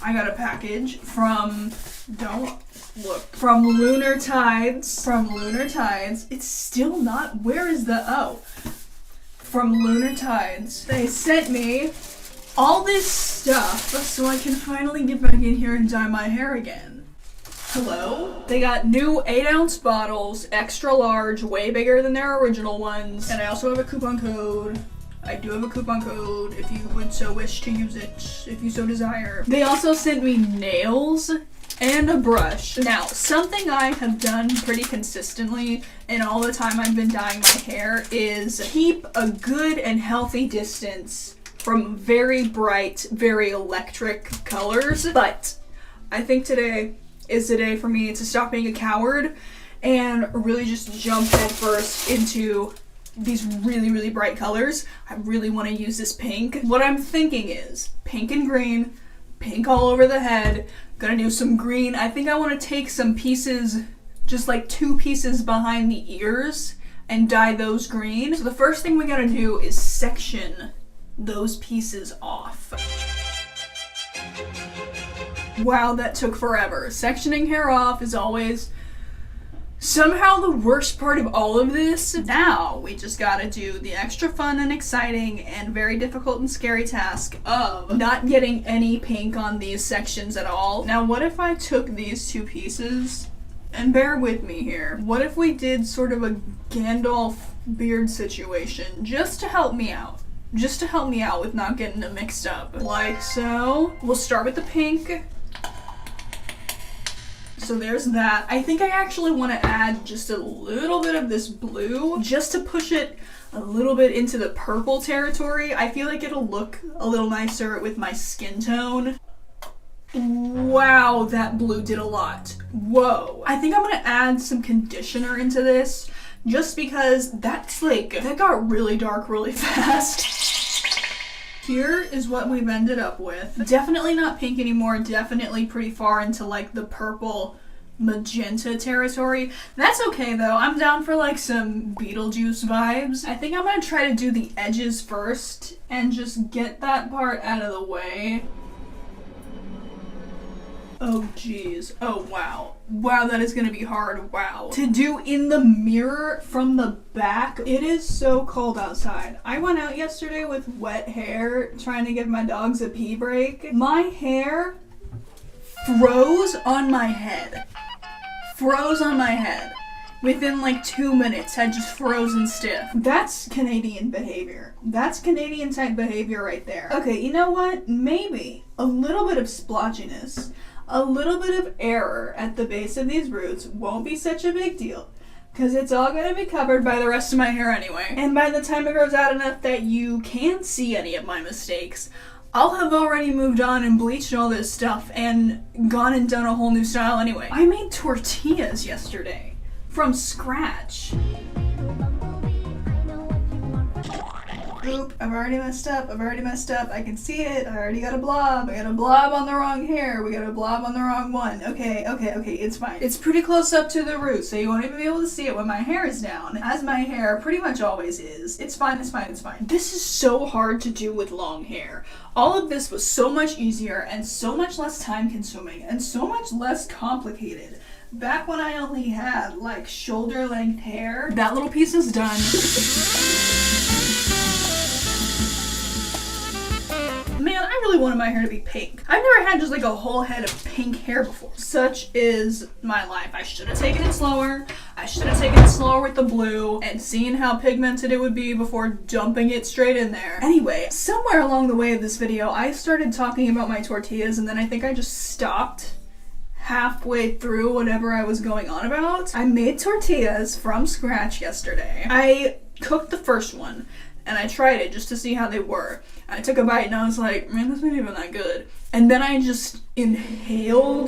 I got a package from, don't look, from Lunar Tides. From Lunar Tides. It's still not, where is the, oh. From Lunar Tides. They sent me all this stuff so I can finally get back in here and dye my hair again. Hello? They got new 8-ounce bottles, extra large, way bigger than their original ones. And I also have a coupon code. I do have a coupon code if you would so wish to use it, if you so desire. They also sent me nails and a brush. Now, something I have done pretty consistently in all the time I've been dyeing my hair is keep a good and healthy distance from very bright, very electric colors. But I think today is the day for me to stop being a coward and really just jump headfirst into these really, really bright colors. I really want to use this pink. What I'm thinking is pink and green, pink all over the head. Gonna do some green. I think I want to take some pieces, just like 2 pieces behind the ears and dye those green. So the first thing we gotta do is section those pieces off. Wow, that took forever. Sectioning hair off is always somehow the worst part of all of this. Now we just gotta do the extra fun and exciting and very difficult and scary task of not getting any pink on these sections at all. Now what if I took these 2 pieces, and bear with me here, what if we did sort of a Gandalf beard situation just to help me out? Just to help me out with not getting them mixed up. Like so. We'll start with the pink. So there's that. I think I actually want to add just a little bit of this blue just to push it a little bit into the purple territory. I feel like it'll look a little nicer with my skin tone. Wow, that blue did a lot. Whoa. I think I'm going to add some conditioner into this just because that's like, that got really dark really fast. Here is what we've ended up with. Definitely not pink anymore, definitely pretty far into like the purple magenta territory. That's okay though, I'm down for like some Beetlejuice vibes. I think I'm gonna try to do the edges first and just get that part out of the way. Oh geez, oh wow. Wow, that is gonna be hard, wow. To do in the mirror from the back. It is so cold outside. I went out yesterday with wet hair trying to give my dogs a pee break. My hair froze on my head. Froze on my head. Within like 2 minutes, had just frozen stiff. That's Canadian behavior. That's Canadian type behavior right there. Okay, you know what? Maybe a little bit of splotchiness, a little bit of error at the base of these roots won't be such a big deal because it's all going to be covered by the rest of my hair anyway. And by the time it grows out enough that you can see any of my mistakes, I'll have already moved on and bleached all this stuff and gone and done a whole new style anyway. I made tortillas yesterday from scratch. Oop, I've already messed up, I can see it, I already got a blob, I got a blob on the wrong hair, we got a blob on the wrong one. Okay, it's fine. It's pretty close up to the root, so you won't even be able to see it when my hair is down, as my hair pretty much always is. It's fine. This is so hard to do with long hair. All of this was so much easier and so much less time consuming and so much less complicated back when I only had like shoulder length hair. That little piece is done. Man, I really wanted my hair to be pink. I've never had just like a whole head of pink hair before. Such is my life. I should have taken it slower. I should have taken it slower with the blue and seen how pigmented it would be before dumping it straight in there. Anyway, somewhere along the way of this video, I started talking about my tortillas and then I think I just stopped halfway through whatever I was going on about. I made tortillas from scratch yesterday. I cooked the first one and I tried it just to see how they were. I took a bite and I was like, man, this isn't even that good. And then I just inhaled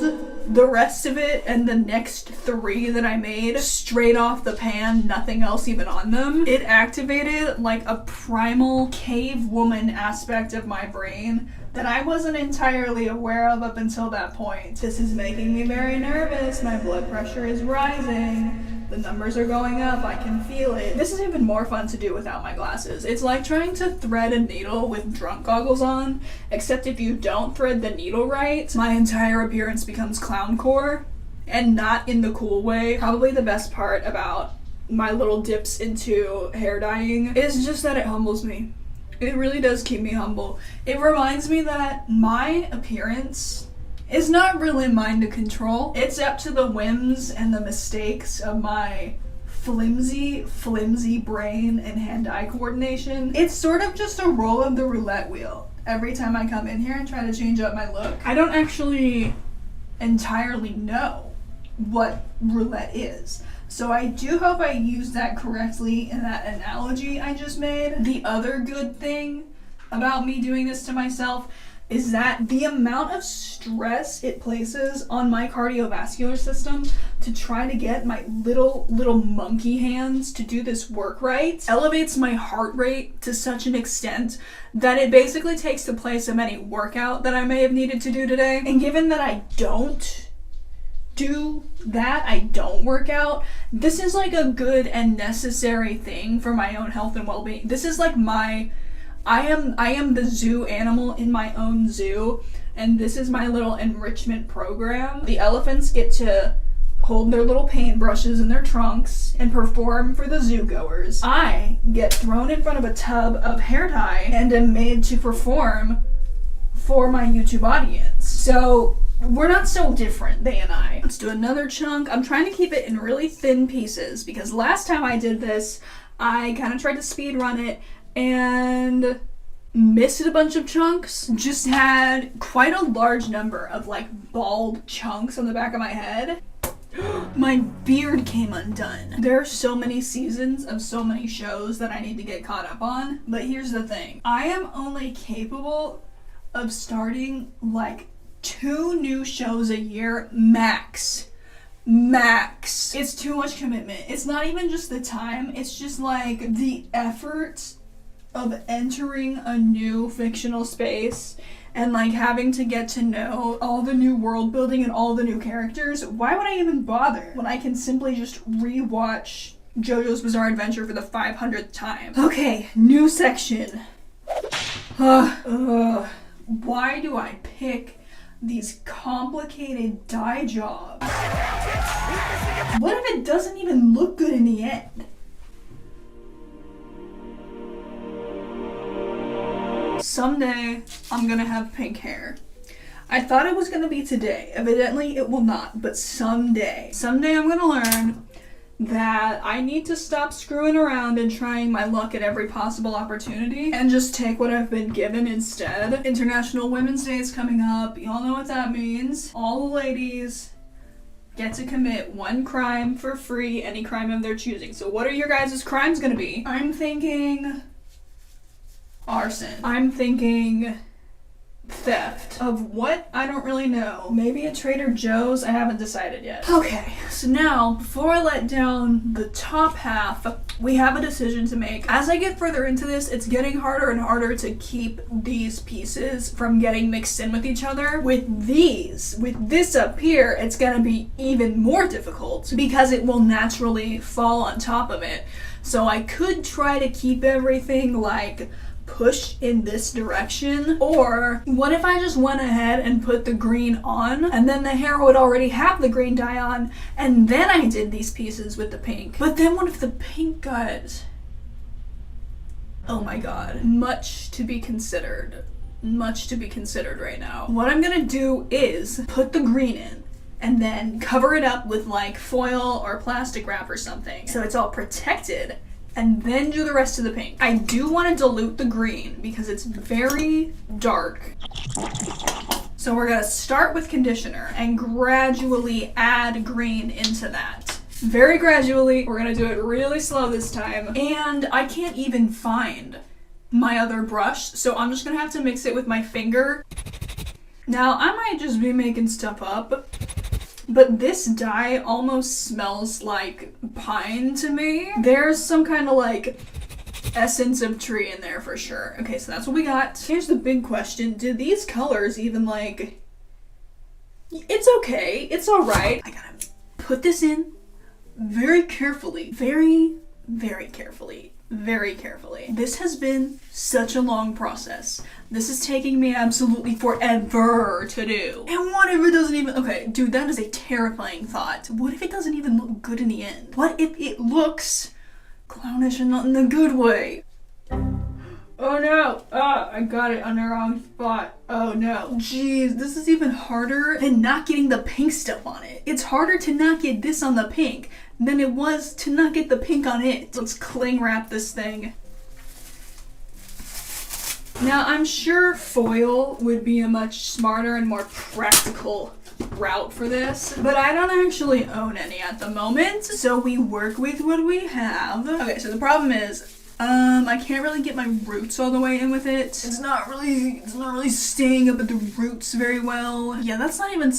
the rest of it and the next 3 that I made straight off the pan, nothing else even on them. It activated like a primal cave woman aspect of my brain that I wasn't entirely aware of up until that point. This is making me very nervous. My blood pressure is rising. The numbers are going up, I can feel it. This is even more fun to do without my glasses. It's like trying to thread a needle with drunk goggles on, except if you don't thread the needle right, my entire appearance becomes clowncore, and not in the cool way. Probably the best part about my little dips into hair dyeing is just that it humbles me. It really does keep me humble. It reminds me that my appearance is not really mine to control. It's up to the whims and the mistakes of my flimsy brain and hand-eye coordination. It's sort of just a roll of the roulette wheel every time I come in here and try to change up my look. I don't actually entirely know what roulette is. So I do hope I used that correctly in that analogy I just made. The other good thing about me doing this to myself is that the amount of stress it places on my cardiovascular system to try to get my little monkey hands to do this work right elevates my heart rate to such an extent that it basically takes the place of any workout that I may have needed to do today. And given that I don't do that, I don't work out, this is like a good and necessary thing for my own health and well-being. This is like I am the zoo animal in my own zoo, and this is my little enrichment program. The elephants get to hold their little paintbrushes in their trunks and perform for the zoo goers. I get thrown in front of a tub of hair dye and am made to perform for my YouTube audience. So we're not so different, they and I. Let's do another chunk. I'm trying to keep it in really thin pieces because last time I did this, I kind of tried to speed run it and missed a bunch of chunks. Just had quite a large number of like bald chunks on the back of my head. My beard came undone. There are so many seasons of so many shows that I need to get caught up on, but here's the thing. I am only capable of starting like 2 new shows a year max. It's too much commitment. It's not even just the time, it's just like the effort of entering a new fictional space and like having to get to know all the new world building and all the new characters. Why would I even bother when I can simply just rewatch JoJo's Bizarre Adventure for the 500th time? Okay, new section. Why do I pick these complicated dye jobs? What if it doesn't even look good in the end? Someday, I'm gonna have pink hair. I thought it was gonna be today. Evidently, it will not, but someday. Someday I'm gonna learn that I need to stop screwing around and trying my luck at every possible opportunity and just take what I've been given instead. International Women's Day is coming up. Y'all know what that means. All the ladies get to commit 1 crime for free, any crime of their choosing. So what are your guys' crimes gonna be? I'm thinking arson. I'm thinking theft. Of what? I don't really know. Maybe a Trader Joe's? I haven't decided yet. Okay, so now, before I let down the top half, we have a decision to make. As I get further into this, it's getting harder and harder to keep these pieces from getting mixed in with each other. With this up here, it's gonna be even more difficult because it will naturally fall on top of it. So I could try to keep everything like push in this direction, or what if I just went ahead and put the green on and then the hair would already have the green dye on and then I did these pieces with the pink. But then what if the pink got, oh my god, much to be considered right now. What I'm gonna do is put the green in and then cover it up with like foil or plastic wrap or something so it's all protected, and then do the rest of the pink. I do want to dilute the green because it's very dark. So we're gonna start with conditioner and gradually add green into that. Very gradually. We're gonna do it really slow this time. And I can't even find my other brush, so I'm just gonna have to mix it with my finger. Now, I might just be making stuff up, but this dye almost smells like pine to me. There's some kind of like essence of tree in there for sure. Okay, so that's what we got. Here's the big question. Do these colors even it's okay. It's all right. I gotta put this in very carefully. Very, very carefully. Very carefully. This has been such a long process. This is taking me absolutely forever to do. And what if it doesn't even, okay, dude, that is a terrifying thought. What if it doesn't even look good in the end? What if it looks clownish and not in the good way? Oh no, I got it on the wrong spot. Oh no. Jeez, this is even harder than not getting the pink stuff on it. It's harder to not get this on the pink than it was to not get the pink on it. Let's cling wrap this thing. Now, I'm sure foil would be a much smarter and more practical route for this, but I don't actually own any at the moment, so we work with what we have. Okay, so the problem is, I can't really get my roots all the way in with it. It's not really staying up at the roots very well. Yeah, that's not even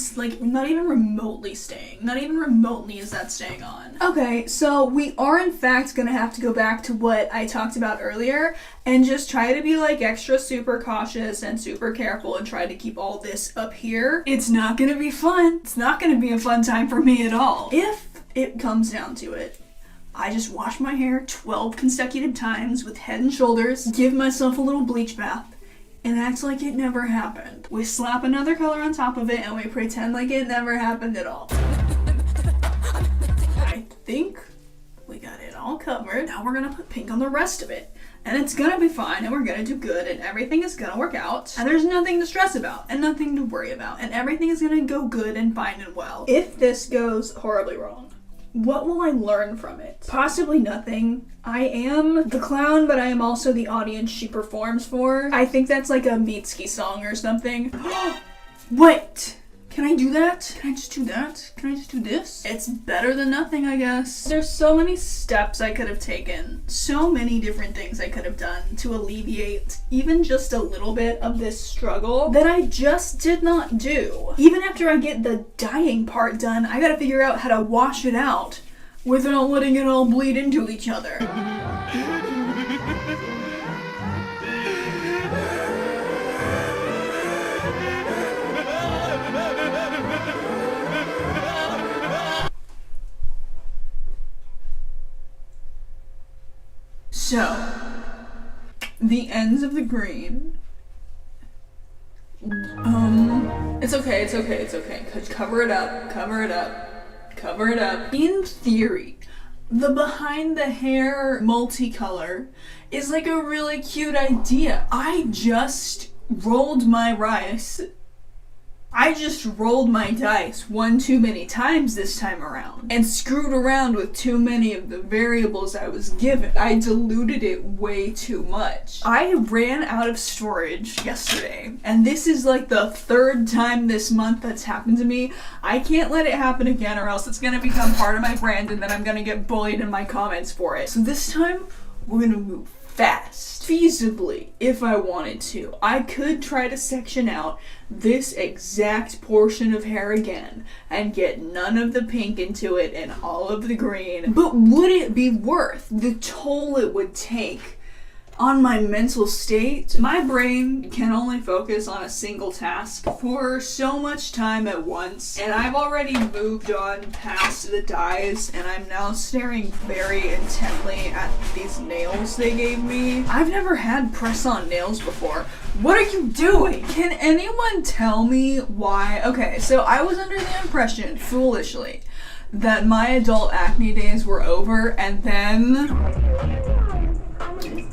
remotely staying. Not even remotely is that staying on. Okay, so we are in fact gonna have to go back to what I talked about earlier and just try to be like extra super cautious and super careful and try to keep all this up here. It's not gonna be fun. It's not gonna be a fun time for me at all. If it comes down to it, I just wash my hair 12 consecutive times with Head and Shoulders, give myself a little bleach bath, and act like it never happened. We slap another color on top of it and we pretend like it never happened at all. I think we got it all covered. Now we're gonna put pink on the rest of it. And it's gonna be fine, and we're gonna do good, and everything is gonna work out. And there's nothing to stress about, and nothing to worry about, and everything is gonna go good and fine and well. If this goes horribly wrong, what will I learn from it? Possibly nothing. I am the clown, but I am also the audience she performs for. I think that's like a Mitski song or something. Wait! Can I do that? Can I just do that? Can I just do this? It's better than nothing, I guess. There's so many steps I could have taken. So many different things I could have done to alleviate even just a little bit of this struggle that I just did not do. Even after I get the dyeing part done, I gotta figure out how to wash it out without letting it all bleed into each other. So, the ends of the green. It's okay. Cover it up. In theory, the behind the hair multicolor is like a really cute idea. I just rolled my dice one too many times this time around and screwed around with too many of the variables I was given. I diluted it way too much. I ran out of storage yesterday, and this is like the third time this month that's happened to me. I can't let it happen again, or else it's gonna become part of my brand and then I'm gonna get bullied in my comments for it. So this time, we're gonna move fast. Feasibly, if I wanted to, I could try to section out this exact portion of hair again and get none of the pink into it and all of the green. But would it be worth the toll it would take on my mental state? My brain can only focus on a single task for so much time at once, and I've already moved on past the dyes, and I'm now staring very intently at these nails they gave me. I've never had press-on nails before. What are you doing? Can anyone tell me why? Okay, so I was under the impression, foolishly, that my adult acne days were over, and then...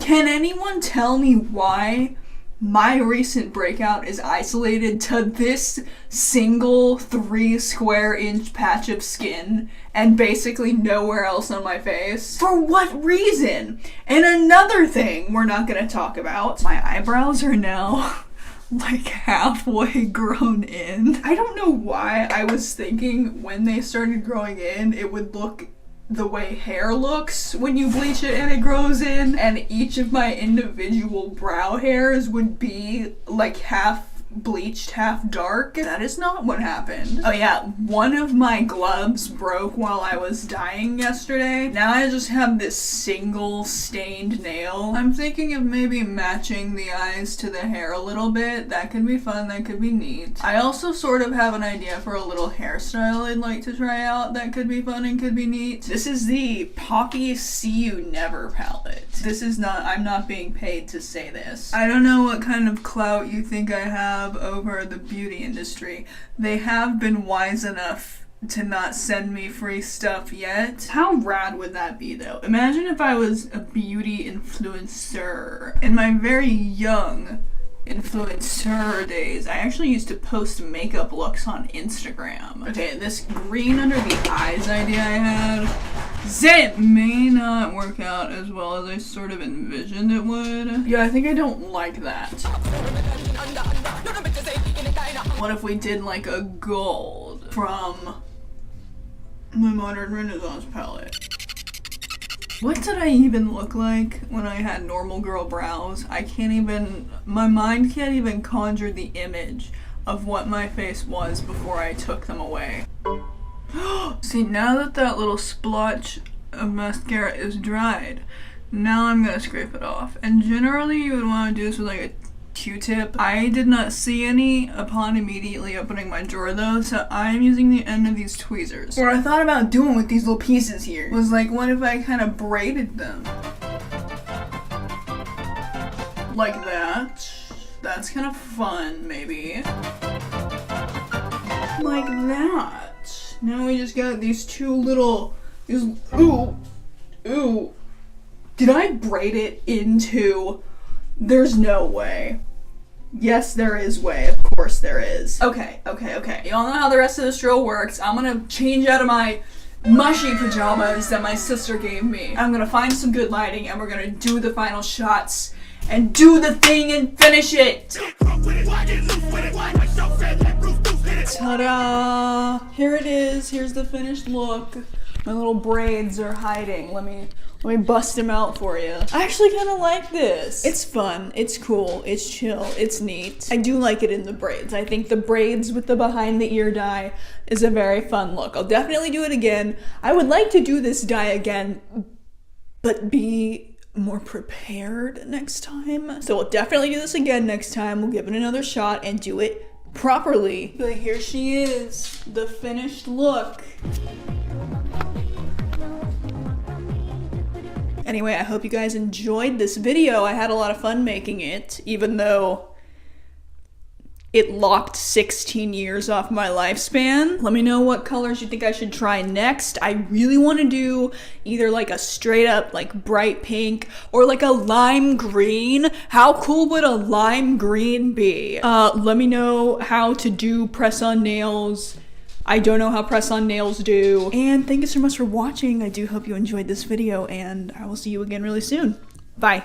Can anyone tell me why my recent breakout is isolated to this single 3 square inch patch of skin and basically nowhere else on my face? For what reason? And another thing we're not gonna talk about, my eyebrows are now like halfway grown in. I don't know why I was thinking when they started growing in it would look the way hair looks when you bleach it and it grows in, and each of my individual brow hairs would be like half bleached half dark. That is not what happened. Oh yeah, one of my gloves broke while I was dyeing yesterday. Now I just have this single stained nail. I'm thinking of maybe matching the eyes to the hair a little bit. That could be fun, that could be neat. I also sort of have an idea for a little hairstyle I'd like to try out that could be fun and could be neat. This is the Poppy See You Never palette. This is not, I'm not being paid to say this. I don't know what kind of clout you think I have over the beauty industry. They have been wise enough to not send me free stuff yet. How rad would that be though? Imagine if I was a beauty influencer. In my very young influencer days, I actually used to post makeup looks on Instagram. Okay, this green under the eyes idea I had, it may not work out as well as I sort of envisioned it would. Yeah, I think I don't like that. What if we did like a gold from my Modern Renaissance palette? What did I even look like when I had normal girl brows? I can't even, my mind can't even conjure the image of what my face was before I took them away. See, now that that little splotch of mascara is dried, now I'm gonna scrape it off. And generally you would want to do this with like a Q-tip. I did not see any upon immediately opening my drawer though, so I'm using the end of these tweezers. What I thought about doing with these little pieces here was like, what if I kind of braided them? Like that. That's kind of fun, maybe. Like that. Now we just got these two little, ooh. Did I braid it into, there's no way. Yes, there is way. Of course there is. Okay. Y'all know how the rest of this drill works. I'm gonna change out of my mushy pajamas that my sister gave me. I'm gonna find some good lighting and we're gonna do the final shots and do the thing and finish it. Ta-da! Here it is. Here's the finished look. My little braids are hiding. Let me bust them out for you. I actually kind of like this. It's fun, it's cool, it's chill, it's neat. I do like it in the braids. I think the braids with the behind the ear dye is a very fun look. I'll definitely do it again. I would like to do this dye again, but be more prepared next time. So we'll definitely do this again next time. We'll give it another shot and do it properly. But here she is, the finished look. Anyway, I hope you guys enjoyed this video. I had a lot of fun making it, even though it lopped 16 years off my lifespan. Let me know what colors you think I should try next. I really want to do either like a straight up like bright pink or like a lime green. How cool would a lime green be? Let me know how to do press-on nails. I don't know how press-on nails do. And thank you so much for watching. I do hope you enjoyed this video and I will see you again really soon. Bye.